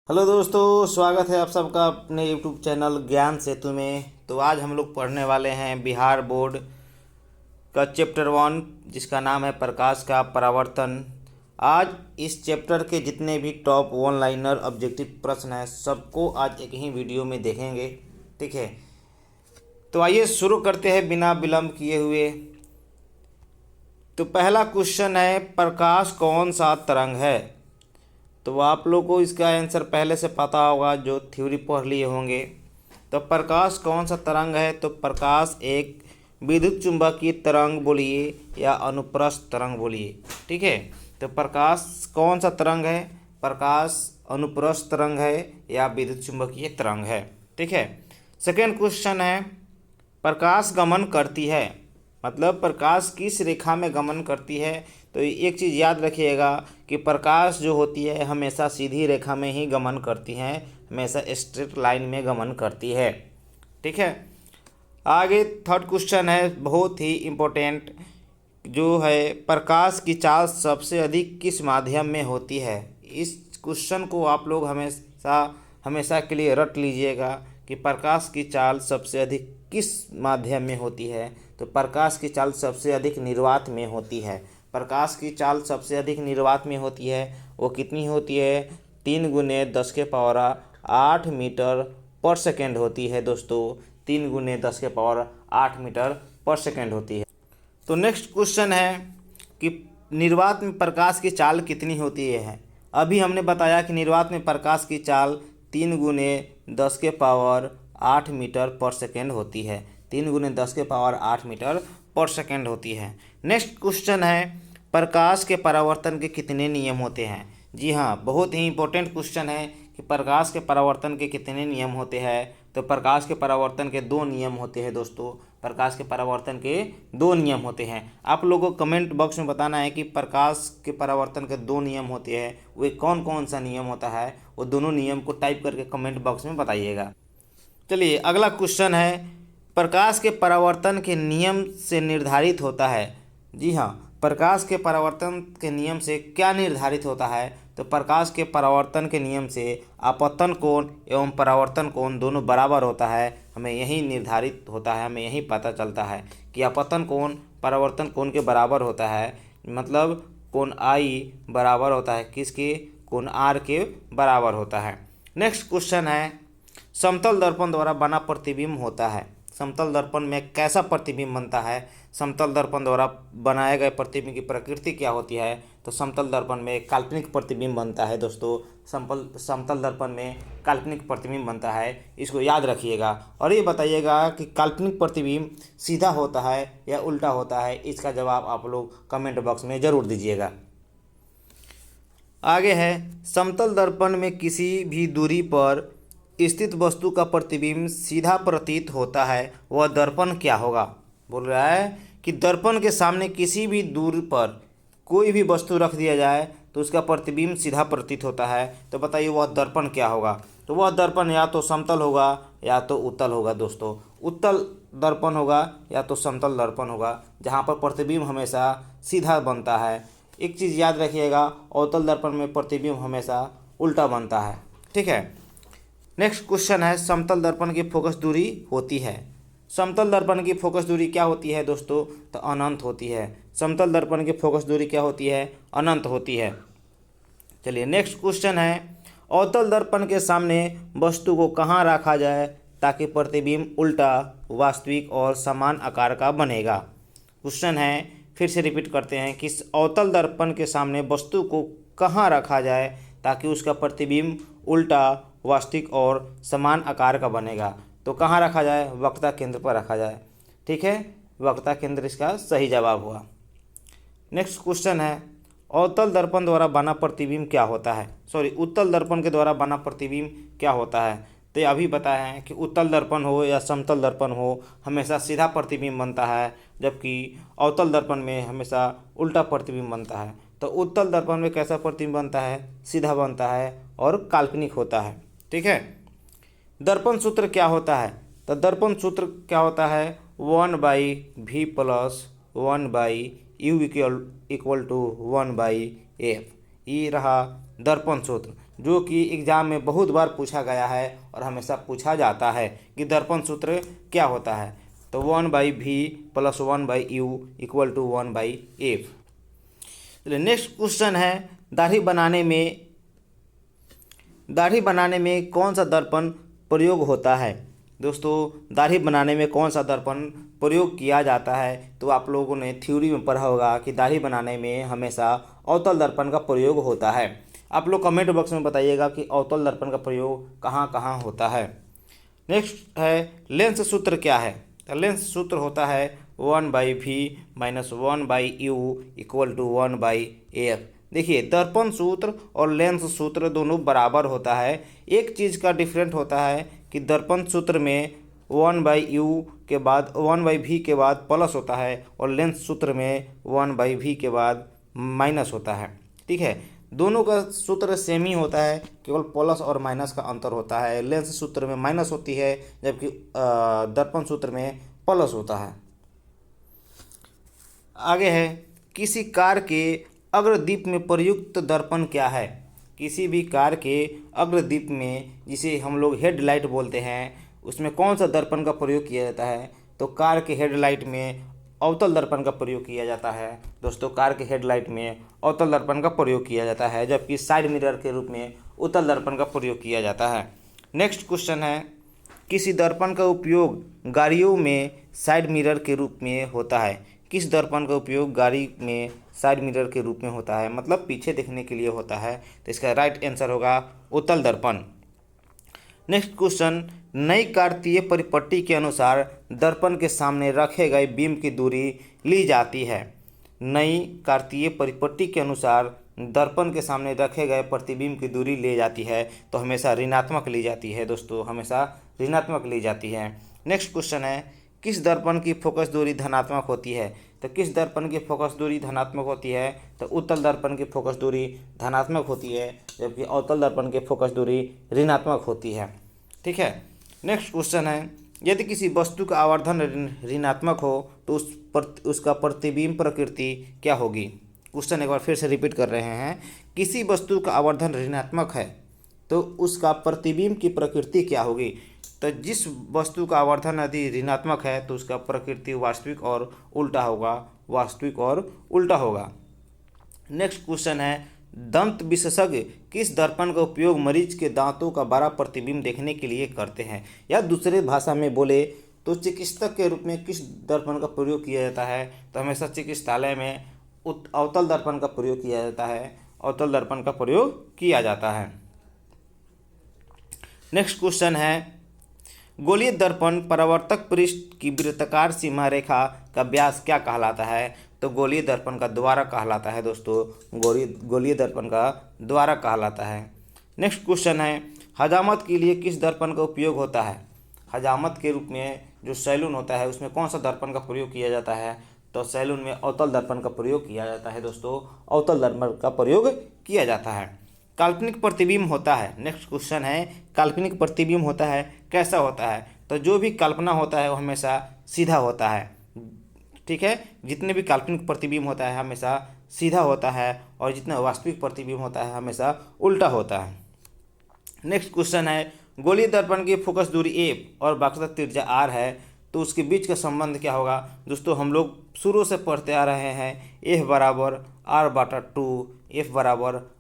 Hello दोस्तों, स्वागत है आप सबका अपने यूट्यूब चैनल ज्ञान सेतु में। तो आज हम लोग पढ़ने वाले हैं बिहार बोर्ड का चैप्टर 1, जिसका नाम है प्रकाश का परावर्तन। आज इस चैप्टर के जितने भी टॉप वन लाइनर ऑब्जेक्टिव प्रश्न हैं सबको आज एक ही वीडियो में देखेंगे। ठीक है, तो आइए शुरू करते हैं बिना विलंब किए हुए। तो पहला क्वेश्चन है, प्रकाश कौन सा तरंग है? तो आप लोग को इसका आंसर पहले से पता होगा जो थ्योरी पढ़ लिए होंगे। तो प्रकाश कौन सा तरंग है? तो प्रकाश एक विद्युत चुंबकीय तरंग बोलिए या अनुप्रस्थ तरंग बोलिए। ठीक है, तो प्रकाश कौन सा तरंग है? प्रकाश अनुप्रस्थ तरंग है या विद्युत चुंबकीय तरंग है। ठीक है, सेकेंड क्वेश्चन है, प्रकाश गमन करती है, मतलब प्रकाश किस रेखा में गमन करती है? तो एक चीज़ याद रखिएगा कि प्रकाश जो होती है हमेशा सीधी रेखा में ही गमन करती है, हमेशा स्ट्रेट लाइन में गमन करती है। ठीक है, आगे थर्ड क्वेश्चन है बहुत ही इम्पोर्टेंट, जो है प्रकाश की चाल सबसे अधिक किस माध्यम में होती है? इस क्वेश्चन को आप लोग हमेशा हमेशा के लिए रट लीजिएगा कि प्रकाश की चाल सबसे अधिक किस माध्यम में होती है। तो प्रकाश की चाल सबसे अधिक निर्वात में होती है। प्रकाश की चाल सबसे अधिक निर्वात में होती है। वो कितनी होती है? 3 × 10⁸ मीटर पर सेकेंड होती है दोस्तों। 3 × 10⁸ मीटर पर सेकेंड होती है। तो नेक्स्ट क्वेश्चन है कि निर्वात में प्रकाश की चाल कितनी होती है? अभी हमने बताया कि निर्वात में प्रकाश की चाल 3 × 10⁸ मीटर पर सेकेंड होती है। 3 × 10⁸ मीटर पर सेकेंड होती है। नेक्स्ट क्वेश्चन है, प्रकाश के परावर्तन के कितने नियम होते हैं? जी हाँ, बहुत ही इंपॉर्टेंट क्वेश्चन है कि प्रकाश के परावर्तन के कितने नियम होते हैं। तो प्रकाश के परावर्तन के 2 नियम होते हैं दोस्तों। प्रकाश के परावर्तन के 2 नियम होते हैं। आप लोगों को कमेंट बॉक्स में बताना है कि प्रकाश के परावर्तन के 2 नियम होते हैं, वे कौन कौन सा नियम होता है। वो दोनों नियम को टाइप करके कमेंट बॉक्स में बताइएगा। चलिए अगला क्वेश्चन है, प्रकाश के परावर्तन के नियम से निर्धारित होता है। जी हाँ, प्रकाश के परावर्तन के नियम से क्या निर्धारित होता है? तो प्रकाश के परावर्तन के नियम से आपतन कोण एवं परावर्तन कोण दोनों बराबर होता है। हमें यही निर्धारित होता है, हमें यही पता चलता है कि आपतन कोण परावर्तन कोण के बराबर होता है। मतलब कोण आई बराबर होता है किसके? कोण आर के बराबर होता है। नेक्स्ट क्वेश्चन है, समतल दर्पण द्वारा बना प्रतिबिंब होता है। समतल दर्पण में कैसा प्रतिबिंब बनता है? समतल दर्पण द्वारा बनाए गए प्रतिबिंब की प्रकृति क्या होती है? तो समतल दर्पण में काल्पनिक प्रतिबिंब बनता है दोस्तों। समतल दर्पण में काल्पनिक प्रतिबिंब बनता है, इसको याद रखिएगा। और ये बताइएगा कि काल्पनिक प्रतिबिंब सीधा होता है या उल्टा होता है? इसका जवाब आप लोग कमेंट बॉक्स में ज़रूर दीजिएगा। आगे है, समतल दर्पण में किसी भी दूरी पर स्थित वस्तु का प्रतिबिंब सीधा प्रतीत होता है, वह दर्पण क्या होगा? बोल रहा है कि दर्पण के सामने किसी भी दूरी पर कोई भी वस्तु रख दिया जाए तो उसका प्रतिबिंब सीधा प्रतीत होता है। तो बताइए वह दर्पण क्या होगा? तो वह दर्पण या तो समतल होगा या तो उत्तल होगा दोस्तों। उत्तल दर्पण होगा या तो समतल दर्पण होगा, जहाँ पर प्रतिबिंब हमेशा सीधा बनता है। एक चीज़ याद रखिएगा, अवतल दर्पण में प्रतिबिंब हमेशा उल्टा बनता है। ठीक है, नेक्स्ट क्वेश्चन है, समतल दर्पण की फोकस दूरी होती है। समतल दर्पण की फोकस दूरी क्या होती है दोस्तों? तो अनंत होती है। समतल दर्पण की फोकस दूरी क्या होती है? अनंत होती है। चलिए नेक्स्ट क्वेश्चन है, अवतल दर्पण के सामने वस्तु को कहाँ रखा जाए ताकि प्रतिबिंब उल्टा, वास्तविक और समान आकार का बनेगा? क्वेश्चन है, फिर से रिपीट करते हैं कि अवतल दर्पण के सामने वस्तु को कहाँ रखा जाए ताकि उसका प्रतिबिंब उल्टा, वास्तविक और समान आकार का बनेगा? तो कहाँ रखा जाए? वक्रता केंद्र पर रखा जाए। ठीक है, वक्रता केंद्र इसका सही जवाब हुआ। नेक्स्ट क्वेश्चन है, अवतल दर्पण द्वारा बना प्रतिबिंब क्या होता है? उत्तल दर्पण के द्वारा बना प्रतिबिंब क्या होता है? तो अभी बताया है कि उत्तल दर्पण हो या समतल दर्पण हो, हमेशा सीधा प्रतिबिंब बनता है, जबकि अवतल दर्पण में हमेशा उल्टा प्रतिबिंब बनता है। तो उत्तल दर्पण में कैसा प्रतिबिंब बनता है? सीधा बनता है और काल्पनिक होता है। ठीक है, दर्पण सूत्र क्या होता है? तो दर्पण सूत्र क्या होता है? 1/v + 1/u = 1/f। ये रहा दर्पण सूत्र। जो कि एग्जाम में बहुत बार पूछा गया है और हमेशा पूछा जाता है कि दर्पण सूत्र क्या होता है। तो 1/v + 1/u = 1/f। चलिए नेक्स्ट क्वेश्चन है, दाढ़ी बनाने में कौन सा दर्पण प्रयोग होता है। दोस्तों दाढ़ी बनाने में कौन सा दर्पण प्रयोग किया जाता है, तो आप लोगों ने थ्योरी में पढ़ा होगा कि दाढ़ी बनाने में हमेशा अवतल दर्पण का प्रयोग होता है। आप लोग कमेंट बॉक्स में बताइएगा कि अवतल दर्पण का प्रयोग कहाँ कहाँ होता है। नेक्स्ट है लेंस सूत्र क्या है। तो लेंस सूत्र होता है 1/v - 1/u = 1/f। देखिए दर्पण सूत्र और लेंस सूत्र दोनों बराबर होता है। एक चीज़ का डिफरेंट होता है कि दर्पण सूत्र में 1/u के बाद 1/v के बाद प्लस होता है और लेंस सूत्र में 1/v के बाद माइनस होता है। ठीक है, दोनों का सूत्र सेम ही होता है, केवल प्लस और माइनस का अंतर होता है। लेंस सूत्र में माइनस होती है जबकि दर्पण सूत्र में प्लस होता है। आगे है किसी कार के अग्रदीप में प्रयुक्त दर्पण क्या है। किसी भी कार के अग्रदीप में, जिसे हम लोग हेडलाइट बोलते हैं, उसमें कौन सा दर्पण का प्रयोग किया जाता है। तो कार के हेडलाइट में अवतल दर्पण का प्रयोग किया जाता है। दोस्तों कार के हेडलाइट में अवतल दर्पण का प्रयोग किया जाता है, जबकि साइड मिरर के रूप में उत्तल दर्पण का प्रयोग किया जाता है। नेक्स्ट क्वेश्चन है किसी दर्पण का उपयोग गाड़ियों में साइड मिरर के रूप में होता है। किस दर्पण का उपयोग गाड़ी में साइड मिरर के रूप में होता है, मतलब पीछे देखने के लिए होता है। तो इसका राइट आंसर होगा उत्तल दर्पण। नेक्स्ट क्वेश्चन, नई कार्तीय परिपट्टी के अनुसार दर्पण के सामने रखे गए बीम की दूरी ली जाती है। नई कार्तीय परिपट्टी के अनुसार दर्पण के सामने रखे गए प्रतिबिंब की दूरी ली जाती है, तो हमेशा ऋणात्मक ली जाती है। दोस्तों हमेशा ऋणात्मक ली जाती है। नेक्स्ट क्वेश्चन है किस दर्पण की फोकस दूरी धनात्मक होती है। तो किस दर्पण की फोकस दूरी धनात्मक होती है, तो उत्तल दर्पण की फोकस दूरी धनात्मक होती है, जबकि अवतल दर्पण की फोकस दूरी ऋणात्मक होती है। ठीक है, नेक्स्ट क्वेश्चन है यदि किसी वस्तु का आवर्धन ऋणात्मक हो तो उसका प्रतिबिंब प्रकृति क्या होगी। क्वेश्चन एक बार फिर से रिपीट कर रहे हैं, किसी वस्तु का आवर्धन ऋणात्मक है तो उसका प्रतिबिंब की प्रकृति क्या होगी। तो जिस वस्तु का आवर्धन यदि ऋणात्मक है तो उसका प्रकृति वास्तविक और उल्टा होगा, वास्तविक और उल्टा होगा। नेक्स्ट क्वेश्चन है दंत विशेषज्ञ किस दर्पण का उपयोग मरीज के दांतों का बड़ा प्रतिबिंब देखने के लिए करते हैं, या दूसरे भाषा में बोले तो चिकित्सक के रूप में किस दर्पण का प्रयोग किया जाता है। तो हमेशा चिकित्सालय में अवतल दर्पण का प्रयोग किया जाता है, अवतल दर्पण का प्रयोग किया जाता है। नेक्स्ट क्वेश्चन है गोलीय दर्पण परावर्तक पृष्ठ की वृत्ताकार सीमा रेखा का व्यास क्या कहलाता है। तो गोलीय दर्पण का द्वारा कहलाता है। दोस्तों गोलीय दर्पण का द्वारा कहलाता है। नेक्स्ट क्वेश्चन है हजामत के लिए किस दर्पण का उपयोग होता है। हजामत के रूप में जो सैलून होता है उसमें कौन सा दर्पण का प्रयोग किया जाता है। तो सैलून में अवतल दर्पण का प्रयोग किया जाता है। दोस्तों अवतल दर्पण का प्रयोग किया जाता है। काल्पनिक प्रतिबिंब होता है। नेक्स्ट क्वेश्चन है काल्पनिक प्रतिबिंब होता है, कैसा होता है। तो जो भी कल्पना होता है वो हमेशा सीधा होता है। ठीक है, जितने भी काल्पनिक प्रतिबिंब होता है हमेशा सीधा होता है और जितना वास्तविक प्रतिबिंब होता है हमेशा उल्टा होता है। नेक्स्ट क्वेश्चन है गोलीय दर्पण की फोकस दूरी a और वक्रता त्रिज्या r है, तो उसके बीच का संबंध क्या होगा। दोस्तों हम लोग शुरू से पढ़ते आ रहे हैं f = r/2, f =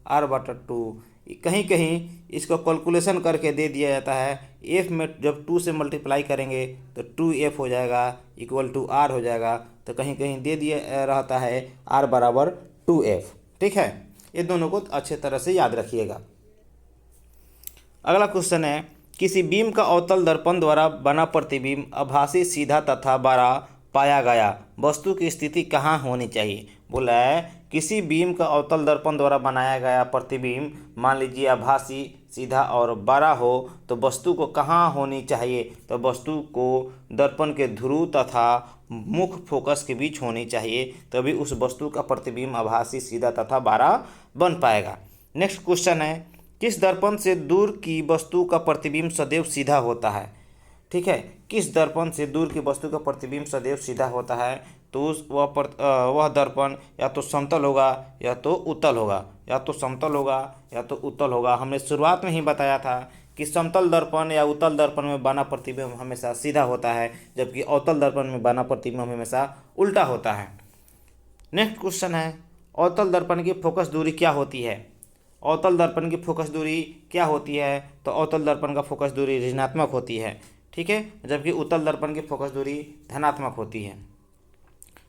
r/2। कहीं कहीं इसको कैलकुलेशन करके दे दिया जाता है। f में जब 2 से मल्टीप्लाई करेंगे तो 2f हो जाएगा = r हो जाएगा। तो कहीं कहीं दे दिया रहता है r = 2f। ठीक है, ये दोनों को अच्छे तरह से याद रखिएगा। अगला क्वेश्चन है किसी बीम का अवतल दर्पण द्वारा बना प्रतिबिंब आभासी सीधा तथा बड़ा पाया गया वस्तु की स्थिति कहाँ होनी चाहिए। बोला है किसी बीम का अवतल दर्पण द्वारा बनाया गया प्रतिबिंब मान लीजिए आभासी सीधा और बड़ा हो तो वस्तु को कहाँ होनी चाहिए। तो वस्तु को दर्पण के ध्रुव तथा मुख्य फोकस के बीच होनी चाहिए, तभी उस वस्तु का प्रतिबिंब आभासी सीधा तथा बड़ा बन पाएगा। नेक्स्ट क्वेश्चन है किस दर्पण से दूर की वस्तु का प्रतिबिंब सदैव सीधा होता है। ठीक है, किस दर्पण से दूर की वस्तु का प्रतिबिंब सदैव सीधा होता है। तो वह दर्पण या तो समतल होगा या तो उत्तल होगा, या तो समतल होगा या तो उत्तल होगा। हमने शुरुआत में ही बताया था कि समतल दर्पण या उत्तल दर्पण में बना प्रतिबिंब हमेशा सीधा होता है, जबकि अवतल दर्पण में बना प्रतिबिंब हमेशा उल्टा होता है। नेक्स्ट क्वेश्चन है, अवतल दर्पण की फोकस दूरी क्या होती है? अवतल दर्पण की फोकस दूरी क्या होती है? तो अवतल दर्पण का फोकस दूरी ऋणात्मक होती है, ठीक है, जबकि उत्तल दर्पण की फोकस दूरी धनात्मक होती है।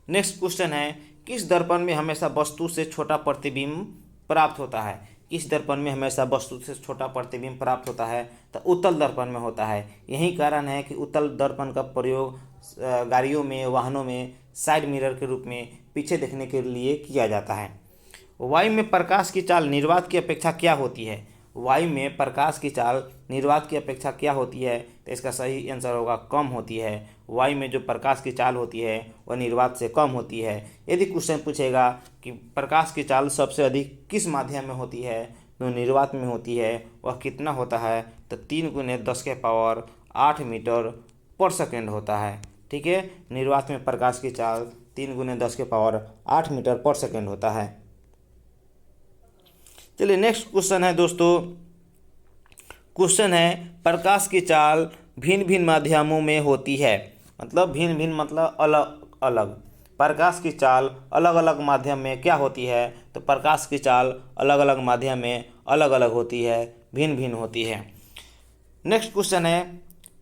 नेक्स्ट क्वेश्चन है, किस दर्पण में हमेशा वस्तु से छोटा प्रतिबिंब प्राप्त होता है? किस दर्पण में हमेशा वस्तु से छोटा प्रतिबिंब प्राप्त होता है? तो उत्तल दर्पण में होता है। यही कारण है कि उत्तल दर्पण का प्रयोग गाड़ियों में, वाहनों में साइड मिरर के रूप में पीछे देखने के लिए किया जाता है। वायु में प्रकाश की चाल निर्वात की अपेक्षा क्या होती है? वायु में प्रकाश की चाल निर्वात की अपेक्षा क्या होती है? तो इसका सही आंसर होगा कम होती है। वायु में जो प्रकाश की चाल होती है वह निर्वात से कम होती है। यदि क्वेश्चन पूछेगा कि प्रकाश की चाल सबसे अधिक किस माध्यम में होती है, तो निर्वात में होती है। वह कितना होता है? तो 3 × 10⁸ मीटर/सेकंड होता है, ठीक है। निर्वात में प्रकाश की चाल 3 × 10⁸ मीटर/सेकंड होता है। चलिए नेक्स्ट क्वेश्चन है दोस्तों, क्वेश्चन है प्रकाश की चाल भिन्न भिन्न माध्यमों में होती है। मतलब भिन्न भिन्न मतलब अलग अलग। प्रकाश की चाल अलग अलग माध्यम में क्या होती है? तो प्रकाश की चाल अलग अलग माध्यम में अलग अलग होती है, भिन्न भिन्न होती है। नेक्स्ट क्वेश्चन है,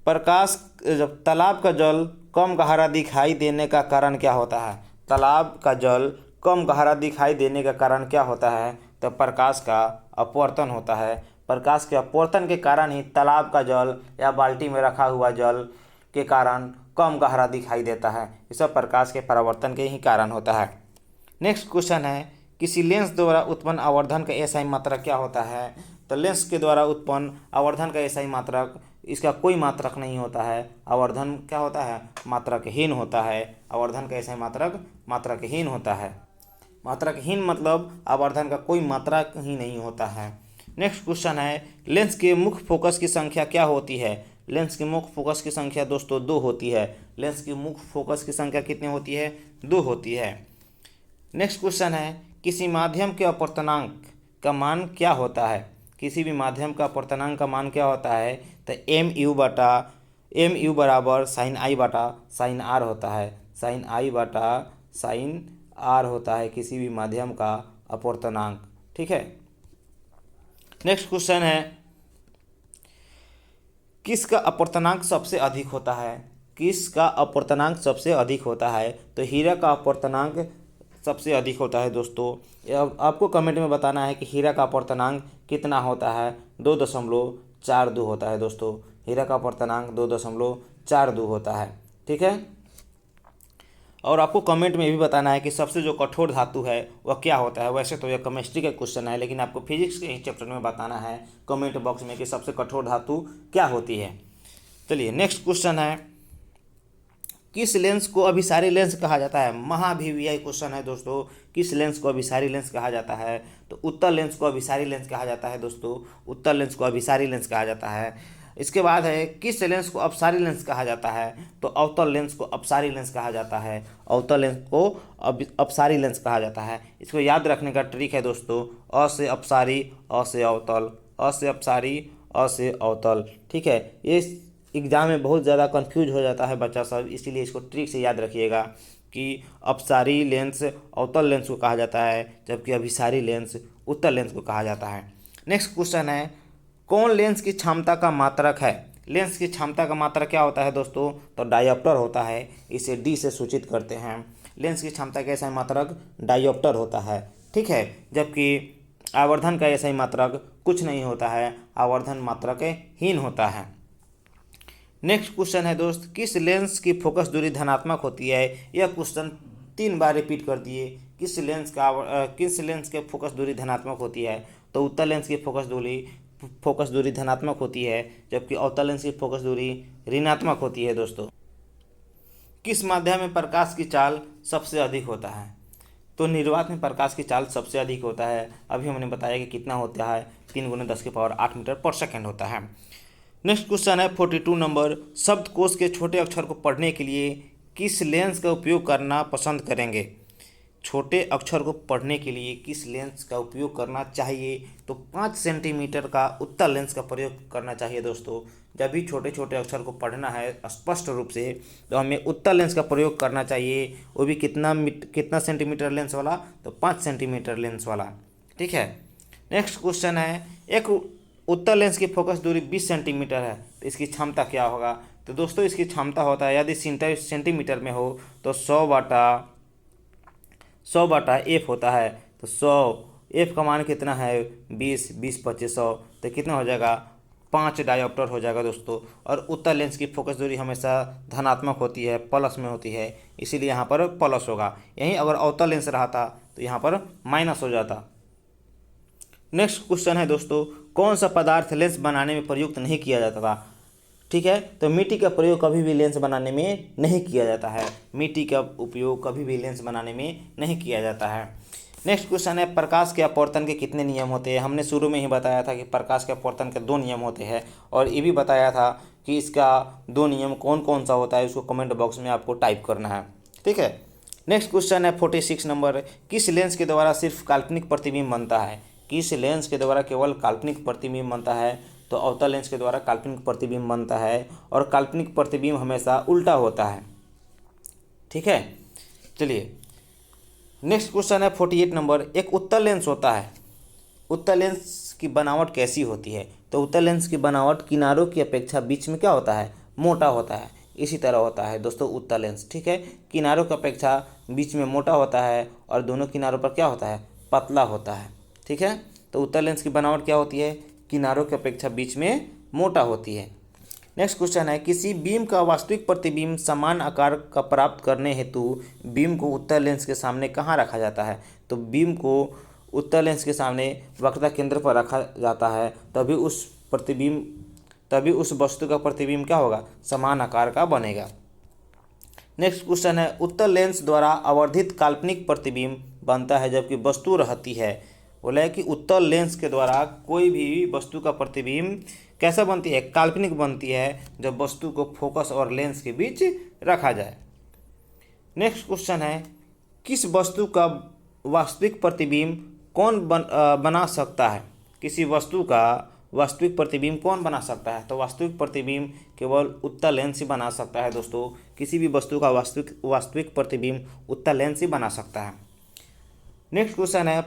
प्रकाश जब तालाब का जल कम गहरा दिखाई देने का कारण क्या होता है? तालाब का जल कम गहरा दिखाई देने का कारण क्या होता है? तो प्रकाश का अपवर्तन होता है। प्रकाश के अपवर्तन के कारण ही तालाब का जल या बाल्टी में रखा हुआ जल के कारण कम गहरा दिखाई देता है। ये सब प्रकाश के परावर्तन के ही कारण होता है। नेक्स्ट क्वेश्चन है, किसी लेंस द्वारा उत्पन्न आवर्धन का एसआई मात्रक क्या होता है? तो लेंस के द्वारा उत्पन्न आवर्धन का एसआई मात्रक, इसका कोई मात्रक नहीं होता है। आवर्धन क्या होता है? मात्रकहीन होता है। आवर्धन का एसआई मात्रक मात्रकहीन होता है। मात्रकहीन मतलब आवर्धन का कोई मात्रक ही नहीं होता है। नेक्स्ट क्वेश्चन है, लेंस के मुख्य फोकस की संख्या क्या होती है? लेंस की मुख्य फोकस की संख्या दोस्तों 2 होती है। लेंस की मुख्य फोकस की संख्या कितनी होती है? 2 होती है। नेक्स्ट क्वेश्चन है, किसी माध्यम के अपवर्तनांक का मान क्या होता है? किसी भी माध्यम का अपवर्तनांक का मान क्या होता है? तो mu बराबर sin i बटा sin r होता है। sin i बटा sin r होता है किसी भी माध्यम का अपवर्तनांक, ठीक है। नेक्स्ट क्वेश्चन है, किसका अपवर्तनांक सबसे अधिक होता है? किसका अपवर्तनांक सबसे अधिक होता है? तो हीरा का अपवर्तनांक सबसे अधिक होता है दोस्तों। अब आपको कमेंट में बताना है कि हीरा का अपवर्तनांक कितना होता है? 2.42 होता है दोस्तों। हीरा का अपवर्तनांक 2.42 होता है, ठीक है। और आपको कमेंट में भी बताना है कि सबसे जो कठोर धातु है वह क्या होता है। वैसे तो यह केमिस्ट्री का क्वेश्चन है, लेकिन आपको फिजिक्स के ही चैप्टर में बताना है कमेंट बॉक्स में कि सबसे कठोर धातु क्या होती है। चलिए नेक्स्ट क्वेश्चन है, किस लेंस को अभिसारी लेंस कहा जाता है? महाभिवियाई क्वेश्चन है दोस्तों। किस लेंस को अभिसारी लेंस कहा जाता है? तो उत्तल लेंस को अभिसारी लेंस कहा जाता है दोस्तों। उत्तल लेंस को अभिसारी लेंस कहा जाता है। इसके बाद है, किस लेंस को अपसारी लेंस कहा जाता है? तो अवतल लेंस को अपसारी लेंस कहा जाता है। अवतल लेंस को अपसारी लेंस कहा जाता है। इसको याद रखने का ट्रिक है दोस्तों, अ से अपसारी, अ से अवतल, अ से अपसारी, अ से अवतल, ठीक है। ये एग्जाम में बहुत ज़्यादा कंफ्यूज हो जाता है बच्चा सब, इसीलिए इसको ट्रिक से याद रखिएगा कि अपसारी लेंस अवतल लेंस को कहा जाता है, जबकि अभिसारी लेंस उत्तल लेंस को कहा जाता है। नेक्स्ट क्वेश्चन है, कौन लेंस की क्षमता का मात्रक है? लेंस की क्षमता का मात्रक क्या होता है दोस्तों? तो डायोप्टर होता है। इसे डी से सूचित करते हैं। लेंस की क्षमता का ऐसा मात्रक डायोप्टर होता है, ठीक है। जबकि आवर्धन का ऐसा मात्रक कुछ नहीं होता है, आवर्धन मात्रक हीन होता है। नेक्स्ट क्वेश्चन है दोस्त, किस लेंस की फोकस दूरी धनात्मक होती है? यह क्वेश्चन 3 बार रिपीट कर दिए। किस लेंस के फोकस दूरी धनात्मक होती है? तो उत्तल लेंस की फोकस दूरी धनात्मक होती है, जबकि अवतल लेंस की फोकस दूरी ऋणात्मक होती है दोस्तों। किस माध्यम में प्रकाश की चाल सबसे अधिक होता है? तो निर्वात में प्रकाश की चाल सबसे अधिक होता है। अभी हमने बताया कि कितना होता है, 3 × 10⁸ मीटर/सेकंड होता है। नेक्स्ट क्वेश्चन है 42 नंबर, शब्दकोश के छोटे अक्षर को पढ़ने के लिए किस लेंस का उपयोग करना पसंद करेंगे? छोटे अक्षर को पढ़ने के लिए किस लेंस का उपयोग करना चाहिए? तो 5 सेंटीमीटर का उत्तल लेंस का प्रयोग करना चाहिए दोस्तों। जब भी छोटे छोटे अक्षर को पढ़ना है स्पष्ट रूप से तो हमें उत्तल लेंस का प्रयोग करना चाहिए, वो भी कितना सेंटीमीटर लेंस वाला? तो 5 सेंटीमीटर लेंस वाला। ठीक है। नेक्स्ट क्वेश्चन है, एक उत्तल लेंस की फोकस दूरी 20 सेंटीमीटर है तो इसकी क्षमता क्या होगा? तो दोस्तों इसकी क्षमता होता है, यदि सेंटीमीटर में हो तो 100/100 एफ होता है। तो 100 एफ का मान कितना है? 20, 20 25 100 तो कितना हो जाएगा? 5 डायोप्टर हो जाएगा दोस्तों। और उत्तल लेंस की फोकस दूरी हमेशा धनात्मक होती है, प्लस में होती है, इसीलिए यहाँ पर प्लस होगा। यहीं अगर अवतल लेंस रहा था तो यहाँ पर माइनस हो जाता। नेक्स्ट क्वेश्चन है दोस्तों, कौन सा पदार्थ लेंस बनाने में प्रयुक्त नहीं किया जाता था? ठीक है, तो मिट्टी का प्रयोग कभी भी लेंस बनाने में नहीं किया जाता है। मिट्टी का उपयोग कभी भी लेंस बनाने में नहीं किया जाता है। नेक्स्ट क्वेश्चन है, प्रकाश के अपवर्तन के कितने नियम होते हैं? हमने शुरू में ही बताया था कि प्रकाश के अपवर्तन के 2 नियम होते हैं, और ये भी बताया था कि इसका 2 नियम कौन कौन सा होता है, उसको कमेंट बॉक्स में आपको टाइप करना है। ठीक है। नेक्स्ट क्वेश्चन है 46 नंबर, किस लेंस के द्वारा सिर्फ काल्पनिक प्रतिबिंब बनता है? किस लेंस के द्वारा केवल काल्पनिक प्रतिबिंब बनता है? तो अवतल लेंस के द्वारा काल्पनिक प्रतिबिंब बनता है, और काल्पनिक प्रतिबिंब हमेशा उल्टा होता है। ठीक है, चलिए नेक्स्ट क्वेश्चन है 48 नंबर, एक उत्तल लेंस होता है, उत्तल लेंस की बनावट कैसी होती है? तो उत्तल लेंस की बनावट किनारों की अपेक्षा बीच में क्या होता है? मोटा होता है। इसी तरह होता है दोस्तों उत्तल लेंस। ठीक है, किनारों की अपेक्षा बीच में मोटा होता है और दोनों किनारों पर क्या होता है? पतला होता है। ठीक है, तो उत्तल लेंस की बनावट क्या होती है? किनारों की अपेक्षा बीच में मोटा होती है। नेक्स्ट क्वेश्चन है, किसी बीम का वास्तविक प्रतिबिंब समान आकार का प्राप्त करने हेतु बीम को उत्तल लेंस के सामने कहाँ रखा जाता है? तो बीम को उत्तल लेंस के सामने वक्रता केंद्र पर रखा जाता है, तभी उस वस्तु का प्रतिबिंब क्या होगा? समान आकार का बनेगा। नेक्स्ट क्वेश्चन है, उत्तल लेंस द्वारा आवर्धित काल्पनिक प्रतिबिंब बनता है जबकि वस्तु रहती है। बोला है कि उत्तल लेंस के द्वारा कोई भी वस्तु का प्रतिबिंब कैसा बनती है? काल्पनिक बनती है, जब वस्तु को फोकस और लेंस के बीच रखा जाए। नेक्स्ट क्वेश्चन है, किस वस्तु का वास्तविक प्रतिबिंब कौन बना सकता है? किसी वस्तु का वास्तविक प्रतिबिंब कौन बना सकता है? तो वास्तविक प्रतिबिंब केवल उत्तल लेंस ही बना सकता है दोस्तों। किसी भी वस्तु का वास्तविक प्रतिबिंब उत्तल लेंस ही बना सकता है। नेक्स्ट क्वेश्चन है,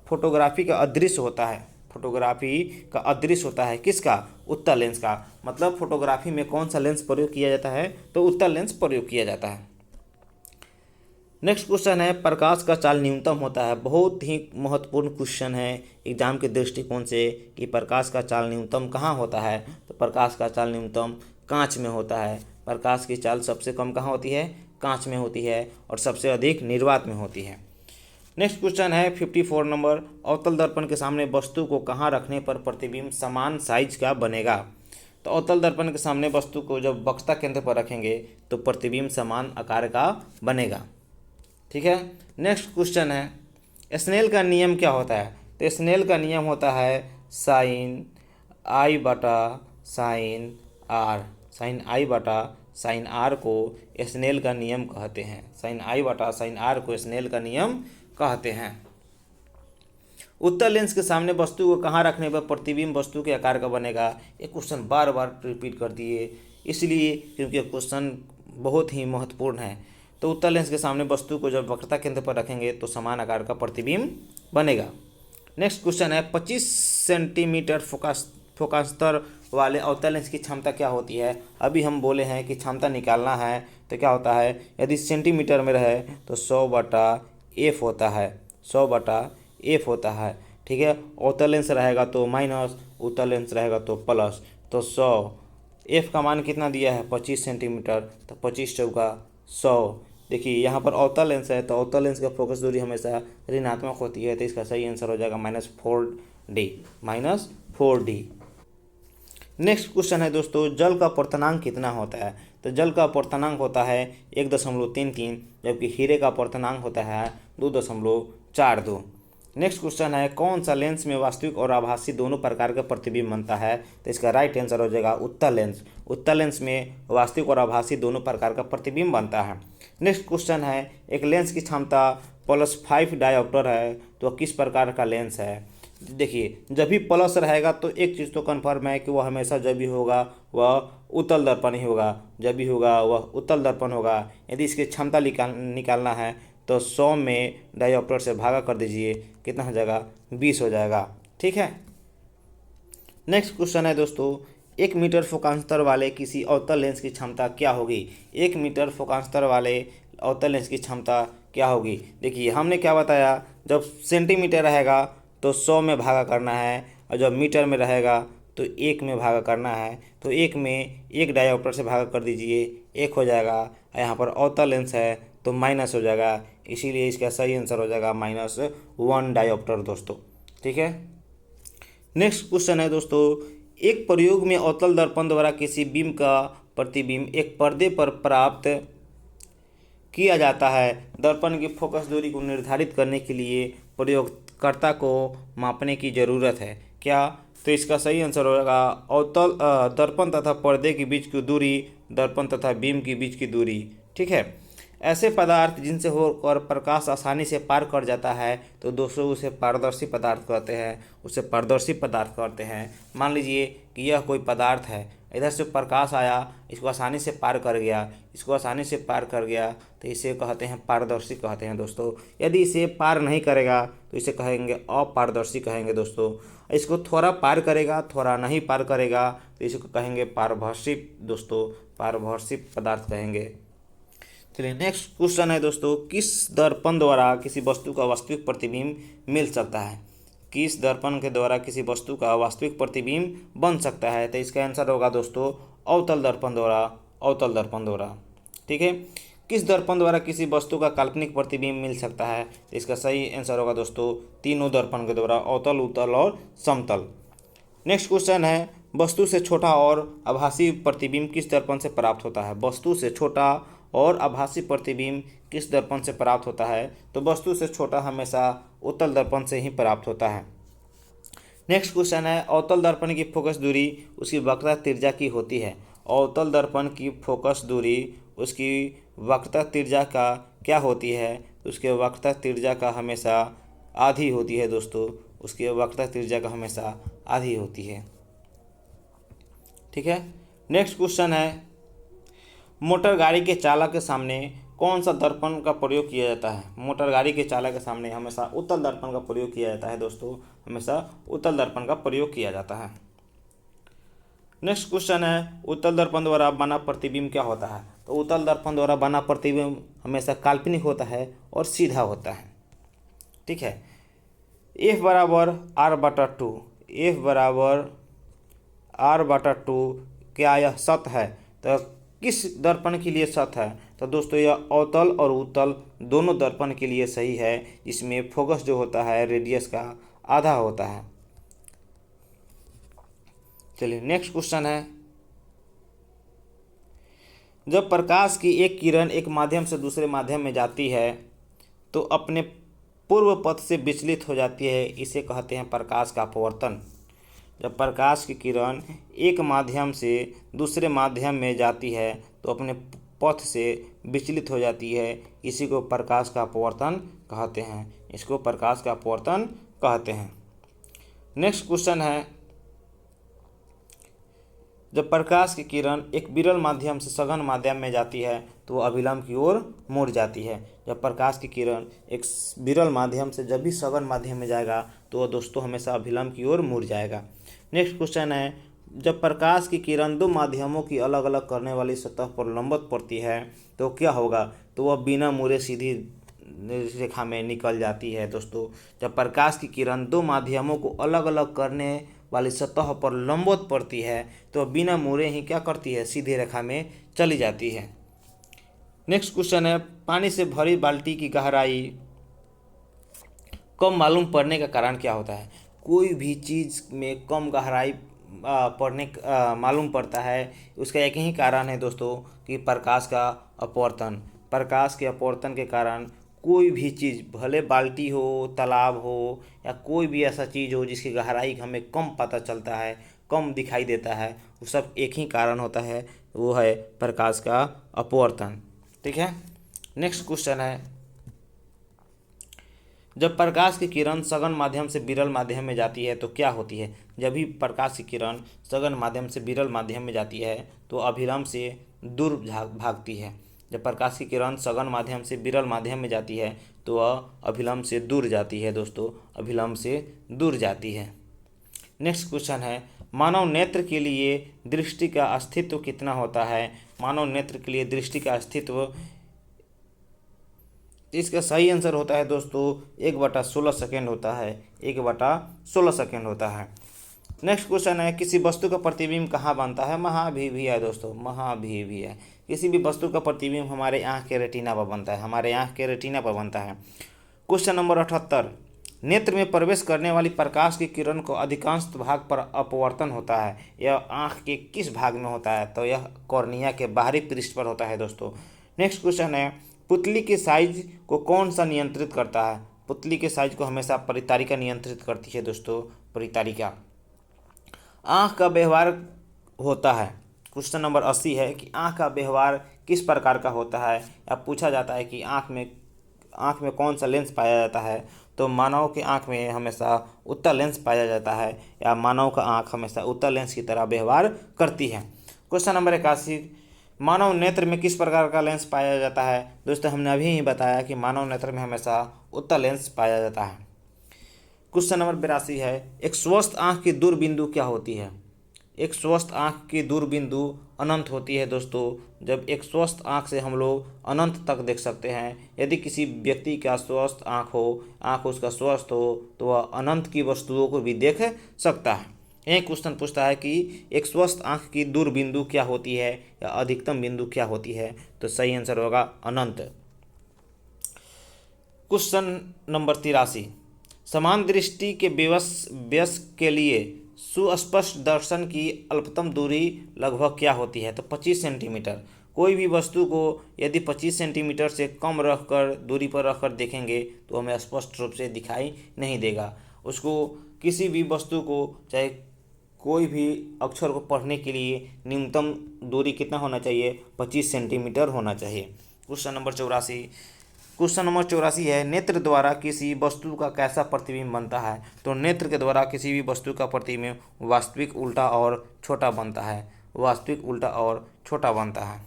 फोटोग्राफी का अदृश्य होता है। फोटोग्राफी का अदृश्य होता है किसका? उत्तल लेंस का। मतलब फोटोग्राफी में कौन सा लेंस प्रयोग किया जाता है? तो उत्तल लेंस प्रयोग किया जाता है। नेक्स्ट क्वेश्चन है, प्रकाश का चाल न्यूनतम होता है। बहुत ही महत्वपूर्ण क्वेश्चन है एग्जाम के दृष्टिकोण से कि प्रकाश का चाल न्यूनतम कहाँ होता है? तो प्रकाश का चाल न्यूनतम कांच में होता है। प्रकाश की चाल सबसे कम कहाँ होती है? कांच में होती है, और सबसे अधिक निर्वात में होती है। नेक्स्ट क्वेश्चन है 54 नंबर, अवतल दर्पण के सामने वस्तु को कहाँ रखने पर प्रतिबिंब समान साइज का बनेगा? तो अवतल दर्पण के सामने वस्तु को जब वक्रता केंद्र पर रखेंगे तो प्रतिबिंब समान आकार का बनेगा। ठीक है। नेक्स्ट क्वेश्चन है, स्नेल का नियम क्या होता है? तो स्नेल का नियम होता है साइन आई बटा साइन आर। साइन आई बटा साइन आर को स्नेल का नियम कहते हैं। साइन आई बटा साइन आर को स्नेल का नियम कहते हैं। उत्तल लेंस के सामने वस्तु को कहाँ रखने पर प्रतिबिंब वस्तु के आकार का बनेगा? ये क्वेश्चन बार बार रिपीट कर दिए, इसलिए क्योंकि क्वेश्चन बहुत ही महत्वपूर्ण है। तो उत्तल लेंस के सामने वस्तु को जब वक्रता केंद्र पर रखेंगे तो समान आकार का प्रतिबिंब बनेगा। नेक्स्ट क्वेश्चन है, 25 सेंटीमीटर फोकास्तर वाले अवतल लेंस की क्षमता क्या होती है? अभी हम बोले हैं कि क्षमता निकालना है तो क्या होता है? यदि सेंटीमीटर में रहे तो 100/F होता है, 100/F होता है। ठीक है, अवतल लेंस रहेगा तो माइनस, उत्तल लेंस रहेगा तो प्लस। तो 100, F का मान कितना दिया है? 25 सेंटीमीटर, तो 25 चौका 100। देखिए यहाँ पर अवतल लेंस है तो अवतल लेंस का फोकस दूरी हमेशा ऋणात्मक होती है, तो इसका सही आंसर हो जाएगा -4D। नेक्स्ट क्वेश्चन है दोस्तों, जल का अपवर्तनांक कितना होता है? तो जल का अपवर्तनांक होता है 1.33, जबकि हीरे का अपवर्तनांक होता है 2.42। नेक्स्ट क्वेश्चन है कौन सा लेंस में वास्तविक और आभासी दोनों प्रकार का प्रतिबिंब बनता है? तो इसका राइट आंसर हो जाएगा उत्तल लेंस। उत्तल लेंस में वास्तविक और आभासी दोनों प्रकार का प्रतिबिंब बनता है। नेक्स्ट क्वेश्चन है एक लेंस की क्षमता +5 डायोप्टर है तो किस प्रकार का लेंस है? देखिए जब भी प्लस रहेगा तो एक चीज़ तो कन्फर्म है कि वह हमेशा जब भी होगा वह उत्तल दर्पण ही होगा, जब भी होगा वह उत्तल दर्पण होगा। यदि इसकी क्षमता निकालना है तो 100 में डायोप्टर से भागा कर दीजिए, कितना हो जाएगा? 20 हो जाएगा। ठीक है। नेक्स्ट क्वेश्चन है दोस्तों 1 मीटर फोकांतर वाले किसी अवतल लेंस की क्षमता क्या होगी? 1 मीटर फोकांतर वाले अवतल लेंस की क्षमता क्या होगी? देखिए हमने क्या बताया, जब सेंटीमीटर रहेगा तो 100 में भागा करना है और जब मीटर में रहेगा तो 1 में भागा करना है। तो 1 में 1 डायोप्टर से भागा कर दीजिए, 1 हो जाएगा। यहाँ पर अवतल लेंस है तो माइनस हो जाएगा, इसीलिए इसका सही आंसर हो जाएगा -1 डायोप्टर दोस्तों। ठीक है। नेक्स्ट क्वेश्चन है दोस्तों एक प्रयोग में अवतल दर्पण द्वारा किसी बीम का प्रतिबिंब एक पर्दे पर प्राप्त किया जाता है। दर्पण की फोकस दूरी को निर्धारित करने के लिए प्रयोगकर्ता को मापने की ज़रूरत है क्या? तो इसका सही आंसर होगा अवतल दर्पण तथा पर्दे के बीच की दूरी, दर्पण तथा बीम के बीच की दूरी। ठीक है। ऐसे पदार्थ जिनसे होकर प्रकाश आसानी से पार कर जाता है तो दोस्तों उसे पारदर्शी पदार्थ कहते हैं, उसे पारदर्शी पदार्थ कहते हैं। मान लीजिए कि यह कोई पदार्थ है, इधर से प्रकाश आया, इसको आसानी से पार कर गया, इसको आसानी से पार कर गया, तो इसे कहते हैं पारदर्शी कहते हैं दोस्तों। यदि इसे पार नहीं करेगा तो इसे कहेंगे अपारदर्शी कहेंगे दोस्तों। इसको थोड़ा पार करेगा, थोड़ा नहीं पार करेगा तो इसको कहेंगे पारभासी दोस्तों, पारभासी पदार्थ कहेंगे। चलिए नेक्स्ट क्वेश्चन है दोस्तों किस दर्पण द्वारा किसी वस्तु का वास्तविक प्रतिबिंब मिल सकता है? किस दर्पण के द्वारा किसी वस्तु का वास्तविक प्रतिबिंब बन सकता है? तो इसका आंसर होगा दोस्तों अवतल दर्पण द्वारा, अवतल दर्पण द्वारा। ठीक है। किस दर्पण द्वारा किसी वस्तु का काल्पनिक प्रतिबिंब मिल सकता है? तो इसका सही आंसर होगा दोस्तों तीनों दर्पण के द्वारा, अवतल, उत्तल और समतल। नेक्स्ट क्वेश्चन है वस्तु से छोटा और आभासी प्रतिबिंब किस दर्पण से प्राप्त होता है? वस्तु से छोटा और आभासी प्रतिबिंब किस दर्पण से प्राप्त होता है? तो वस्तु से छोटा हमेशा उत्तल दर्पण से ही प्राप्त होता है। नेक्स्ट क्वेश्चन है अवतल दर्पण की फोकस दूरी उसकी वक्रता त्रिज्या की होती है। अवतल दर्पण की फोकस दूरी उसकी वक्रता त्रिज्या का क्या होती है? उसके वक्रता त्रिज्या का हमेशा आधी होती है दोस्तों, उसकी वक्रता त्रिज्या का हमेशा आधी होती है। ठीक है। नेक्स्ट क्वेश्चन है मोटर गाड़ी के चालक के सामने कौन सा दर्पण का प्रयोग किया जाता है? मोटर गाड़ी के चालक के सामने हमेशा उत्तल दर्पण का प्रयोग किया जाता है दोस्तों, हमेशा उत्तल दर्पण का प्रयोग किया जाता है। नेक्स्ट क्वेश्चन है उत्तल दर्पण द्वारा बना प्रतिबिंब क्या होता है? तो उत्तल दर्पण द्वारा बना प्रतिबिंब हमेशा काल्पनिक होता है और सीधा होता है। ठीक है। F बराबर R/2, F बराबर R/2 क्या यह सत्य है? तो किस दर्पण के लिए सत्य है? तो दोस्तों यह अवतल और उत्तल दोनों दर्पण के लिए सही है, जिसमें फोकस जो होता है रेडियस का आधा होता है। चलिए नेक्स्ट क्वेश्चन है जब प्रकाश की एक किरण एक माध्यम से दूसरे माध्यम में जाती है तो अपने पूर्व पथ से विचलित हो जाती है, इसे कहते हैं प्रकाश का अपवर्तन। जब प्रकाश की किरण एक माध्यम से दूसरे माध्यम में जाती है तो अपने पथ से विचलित हो जाती है, इसी को प्रकाश का अपवर्तन कहते हैं, इसको प्रकाश का अपवर्तन कहते हैं। नेक्स्ट क्वेश्चन है जब प्रकाश की किरण एक विरल माध्यम से सघन माध्यम में जाती है तो वह अभिलंब की ओर मुड़ जाती है। जब प्रकाश की किरण एक विरल माध्यम से जब भी सघन माध्यम में जाएगा तो वह दोस्तों हमेशा अभिलंब की ओर मुड़ जाएगा। नेक्स्ट क्वेश्चन है जब प्रकाश की किरण दो माध्यमों की अलग अलग करने वाली सतह पर लंबवत पड़ती है तो क्या होगा? तो वह बिना मुड़े सीधी रेखा में निकल जाती है दोस्तों। जब प्रकाश की किरण दो माध्यमों को अलग अलग करने वाली सतह पर लंबवत पड़ती है तो बिना मुड़े ही क्या करती है? सीधी रेखा में चली जाती है। नेक्स्ट क्वेश्चन है पानी से भरी बाल्टी की गहराई कम मालूम पड़ने का कारण क्या होता है? कोई भी चीज़ में कम गहराई मालूम पड़ता है, उसका एक ही कारण है दोस्तों कि प्रकाश का अपवर्तन। प्रकाश के अपवर्तन के कारण कोई भी चीज़, भले बाल्टी हो, तालाब हो, या कोई भी ऐसा चीज़ हो जिसकी गहराई हमें कम पता चलता है, कम दिखाई देता है, वो सब एक ही कारण होता है, वो है प्रकाश का अपवर्तन। ठीक है। नेक्स्ट क्वेश्चन है, जब प्रकाश की किरण सघन माध्यम से विरल माध्यम में जाती है तो क्या होती है? जब भी प्रकाश की किरण सघन माध्यम से विरल माध्यम में जाती है तो अभिलंब से दूर भागती है। जब प्रकाश की किरण सघन माध्यम से विरल माध्यम में जाती है तो वह अभिलंब से दूर जाती है दोस्तों, अभिलंब से दूर जाती है। नेक्स्ट क्वेश्चन है, मानव नेत्र के लिए दृष्टि का अस्तित्व कितना होता है? मानव नेत्र के लिए दृष्टि का अस्तित्व, इसका सही आंसर होता है दोस्तों 1/16 सेकेंड होता है, 1/16 सेकेंड होता है। नेक्स्ट क्वेश्चन है, किसी वस्तु का प्रतिबिंब कहाँ बनता है? महाभिवी है दोस्तों, महाभिवी है। किसी भी वस्तु का प्रतिबिंब हमारे आँख के रेटिना पर बनता है, हमारे आँख के रेटिना पर बनता है। क्वेश्चन नंबर 78, नेत्र में प्रवेश करने वाली प्रकाश की किरण को अधिकांश भाग पर अपवर्तन होता है, यह आँख के किस भाग में होता है? तो यह कॉर्निया के बाहरी पृष्ठ पर होता है दोस्तों। नेक्स्ट क्वेश्चन है, पुतली के साइज को कौन सा नियंत्रित करता है? पुतली के साइज को हमेशा परितारिका नियंत्रित करती है दोस्तों, परितारिका। आँख का व्यवहार होता है, क्वेश्चन नंबर 80 है कि आँख का व्यवहार किस प्रकार का होता है? या पूछा जाता है कि आँख में कौन सा लेंस पाया जाता है? तो मानव के आँख में हमेशा उत्तल लेंस पाया जाता है, या मानव का आँख हमेशा उत्तल लेंस की तरह व्यवहार करती है। क्वेश्चन नंबर 81, मानव नेत्र में किस प्रकार का लेंस पाया जाता है? दोस्तों हमने अभी ही बताया कि मानव नेत्र में हमेशा उत्तल लेंस पाया जाता है। क्वेश्चन नंबर 82 है, एक स्वस्थ आँख की दूरबिंदु क्या होती है? एक स्वस्थ आँख की दूरबिंदु अनंत होती है दोस्तों। जब एक स्वस्थ आँख से हम लोग अनंत तक देख सकते हैं। यदि किसी व्यक्ति का स्वस्थ आँख हो, आँख उसका स्वस्थ हो, तो वह अनंत की वस्तुओं को भी देख सकता है। यह क्वेश्चन पूछता है कि एक स्वस्थ आँख की दूरबिंदु क्या होती है, या अधिकतम बिंदु क्या होती है? तो सही आंसर होगा अनंत। क्वेश्चन नंबर 83, समान दृष्टि के वयस्क के लिए सुस्पष्ट दर्शन की अल्पतम दूरी लगभग क्या होती है? तो 25 सेंटीमीटर। कोई भी वस्तु को यदि 25 सेंटीमीटर से कम रखकर दूरी पर रखकर देखेंगे तो हमें स्पष्ट रूप से दिखाई नहीं देगा। उसको किसी भी वस्तु को, चाहे कोई भी अक्षर को पढ़ने के लिए न्यूनतम दूरी कितना होना चाहिए? 25 सेंटीमीटर होना चाहिए। क्वेश्चन नंबर 84 है, नेत्र द्वारा किसी वस्तु का कैसा प्रतिबिंब बनता है? तो नेत्र के द्वारा किसी भी वस्तु का प्रतिबिंब वास्तविक, उल्टा और छोटा बनता है, वास्तविक, उल्टा और छोटा बनता है।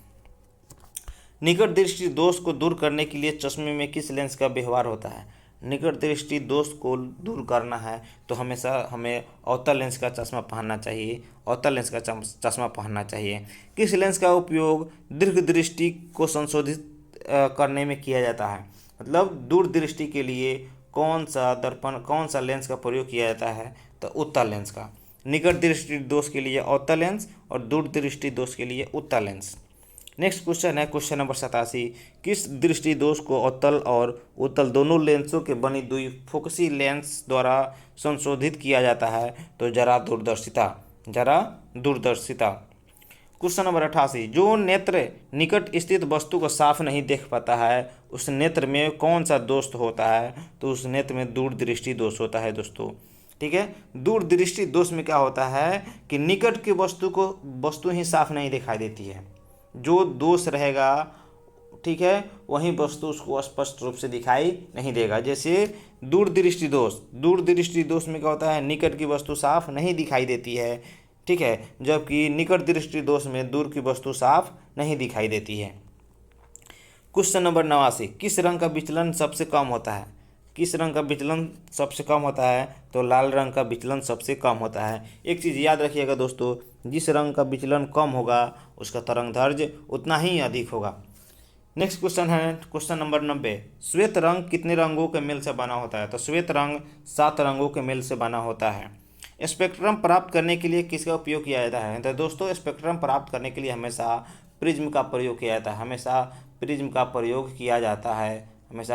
निकट दृष्टि दोष को दूर करने के लिए चश्मे में किस लेंस का व्यवहार होता है? निकट दृष्टि दोष को दूर करना है तो हमेशा हमें अवतल लेंस का चश्मा पहनना चाहिए, अवतल लेंस का चश्मा पहनना चाहिए। किस लेंस का उपयोग दीर्घ दृष्टि को संशोधित करने में किया जाता है? मतलब दूर दृष्टि के लिए कौन सा लेंस का प्रयोग किया जाता है? तो उत्तल लेंस का। निकट दृष्टि दोष के लिए अवतल लेंस और दूर दृष्टि दोष के लिए उत्तल लेंस। नेक्स्ट क्वेश्चन है क्वेश्चन नंबर 87, किस दृष्टि दोष को अवतल और उत्तल दोनों लेंसों के बनी द्विफोकसी लेंस द्वारा संशोधित किया जाता है? तो जरा दूरदर्शिता। क्वेश्चन नंबर 88, जो नेत्र निकट स्थित वस्तु को साफ नहीं देख पाता है उस नेत्र में कौन सा दोष होता है? तो उस नेत्र में दूरदृष्टि दोष होता है दोस्तों। ठीक है, दूरदृष्टि दोष में क्या होता है कि निकट की वस्तु ही साफ नहीं दिखाई देती है। जो दोष रहेगा, ठीक है, वही वस्तु उसको स्पष्ट रूप से दिखाई नहीं देगा। जैसे दूरदृष्टि दोष में क्या होता है? निकट की वस्तु साफ नहीं दिखाई देती है, ठीक है, जबकि निकट दृष्टि दोष में दूर की वस्तु साफ नहीं दिखाई देती है। क्वेश्चन नंबर 89, किस रंग का विचलन सबसे कम होता है? किस रंग का विचलन सबसे कम होता है? तो लाल रंग का विचलन सबसे कम होता है। एक चीज़ याद रखिएगा दोस्तों, जिस रंग का विचलन कम होगा उसका तरंगदैर्घ्य उतना ही अधिक होगा। नेक्स्ट क्वेश्चन है क्वेश्चन नंबर 90, श्वेत रंग कितने रंगों के मेल से बना होता है? तो श्वेत रंग 7 रंगों के मेल से बना होता है। स्पेक्ट्रम प्राप्त करने के लिए किसका उपयोग किया जाता है? तो दोस्तों स्पेक्ट्रम प्राप्त करने के लिए हमेशा प्रिज्म का प्रयोग किया जाता है, हमेशा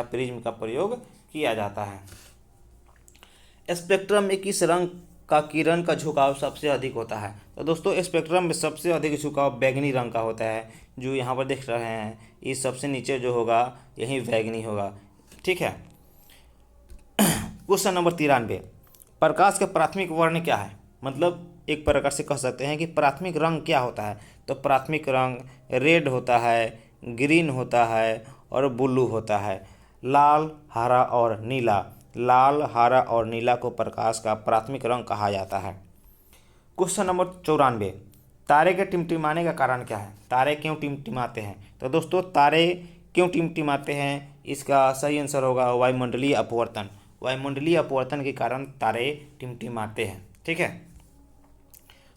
प्रिज्म का प्रयोग किया जाता है। स्पेक्ट्रम में किस रंग का किरण का झुकाव सबसे अधिक होता है? तो दोस्तों स्पेक्ट्रम में सबसे अधिक झुकाव बैगनी रंग का होता है। जो यहाँ पर देख रहे हैं, ये सबसे नीचे जो होगा यही बैगनी होगा। ठीक है। क्वेश्चन नंबर 93, प्रकाश का प्राथमिक वर्ण क्या है? मतलब एक प्रकार से कह सकते हैं कि प्राथमिक रंग क्या होता है। तो प्राथमिक रंग रेड होता है, ग्रीन होता है और ब्लू होता है। लाल, हरा और नीला। लाल, हरा और नीला को प्रकाश का प्राथमिक रंग कहा जाता है। क्वेश्चन नंबर 94, तारे के टिमटिमाने का कारण क्या है? तारे क्यों टिमटिमाते हैं? तो दोस्तों तारे क्यों टिमटिमाते हैं, इसका सही आंसर होगा वायुमंडलीय अपवर्तन। वायुमंडलीय अपवर्तन के कारण तारे टिमटिमाते हैं। ठीक है।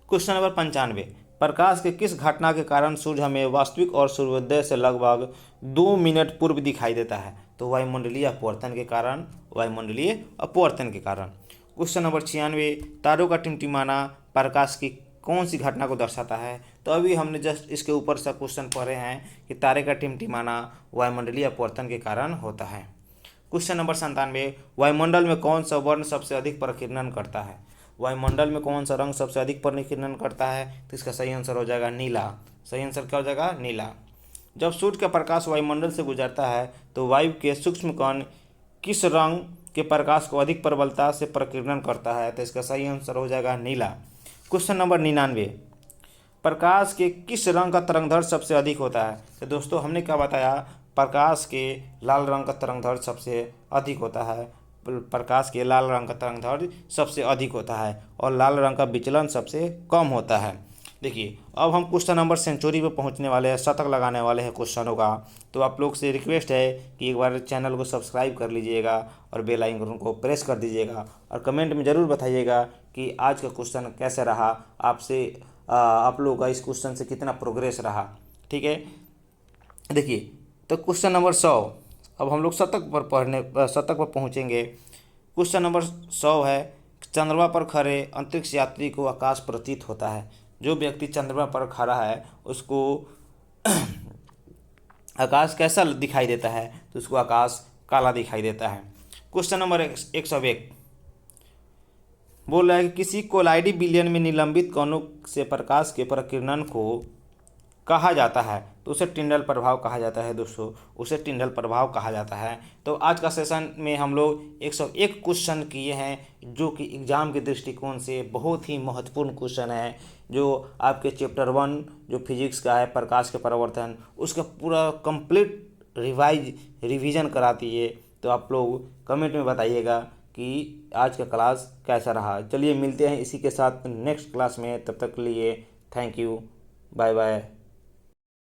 क्वेश्चन नंबर 95, प्रकाश के किस घटना के कारण सूर्य हमें वास्तविक और सूर्योदय से लगभग 2 मिनट पूर्व दिखाई देता है? तो वायुमंडलीय अपवर्तन के कारण। वायुमंडलीय अपवर्तन के कारण। क्वेश्चन नंबर 96, तारों का टिमटिमाना प्रकाश की कौन सी घटना को दर्शाता है? तो अभी हमने जस्ट इसके ऊपर सा क्वेश्चन पढ़े हैं कि तारे का टिमटिमाना वायुमंडलीय अपवर्तन के कारण होता है। क्वेश्चन नंबर 97, वायुमंडल में कौन सा वर्ण सबसे अधिक प्रकीर्णन करता है? वायुमंडल में कौन सा रंग सबसे अधिक प्रकीर्णन करता है? तो इसका सही आंसर हो जाएगा नीला। सही आंसर क्या हो जाएगा? नीला। जब सूर्य का प्रकाश वायुमंडल से गुजरता है तो वायु के सूक्ष्म कण किस रंग के प्रकाश को अधिक प्रबलता से प्रकीर्णन करता है? तो इसका सही आंसर हो जाएगा नीला। क्वेश्चन नंबर 99, प्रकाश के किस रंग का तरंगदैर्घ्य सबसे अधिक होता है? तो दोस्तों हमने क्या बताया, प्रकाश के लाल रंग का तरंगदैर्घ्य सबसे अधिक होता है। प्रकाश के लाल रंग का तरंगदैर्घ्य सबसे अधिक होता है और लाल रंग का विचलन सबसे कम होता है। देखिए अब हम क्वेश्चन नंबर सेंचुरी पे पहुंचने वाले हैं, शतक लगाने वाले हैं क्वेश्चनों का। तो आप लोग से रिक्वेस्ट है कि एक बार चैनल को सब्सक्राइब कर लीजिएगा और बेल आइकन को प्रेस कर दीजिएगा और कमेंट में ज़रूर बताइएगा कि आज का क्वेश्चन कैसे रहा, आपसे आप लोगों का इस क्वेश्चन से कितना प्रोग्रेस रहा। ठीक है। देखिए तो क्वेश्चन नंबर 100, अब हम लोग शतक पर पहुँचेंगे। क्वेश्चन नंबर 100 है, चंद्रमा पर खड़े अंतरिक्ष यात्री को आकाश प्रतीत होता है। जो व्यक्ति चंद्रमा पर खड़ा है उसको आकाश कैसा दिखाई देता है? तो उसको आकाश काला दिखाई देता है। क्वेश्चन नंबर 101 बोल रहा है कि किसी कोलाइडी विलयन में निलंबित कणों से प्रकाश के प्रकीर्णन को कहा जाता है। तो उसे टिंडल प्रभाव कहा जाता है दोस्तों, उसे टिंडल प्रभाव कहा जाता है। तो आज का सेशन में हम लोग 101 क्वेश्चन किए हैं जो कि एग्ज़ाम के दृष्टिकोण से बहुत ही महत्वपूर्ण क्वेश्चन है, जो आपके चैप्टर 1 जो फिजिक्स का है प्रकाश के परावर्तन, उसका पूरा कंप्लीट रिवीजन कराती है। तो आप लोग कमेंट में बताइएगा कि आज का क्लास कैसा रहा। चलिए मिलते हैं इसी के साथ नेक्स्ट क्लास में, तब तक के लिए थैंक यू, बाय बाय।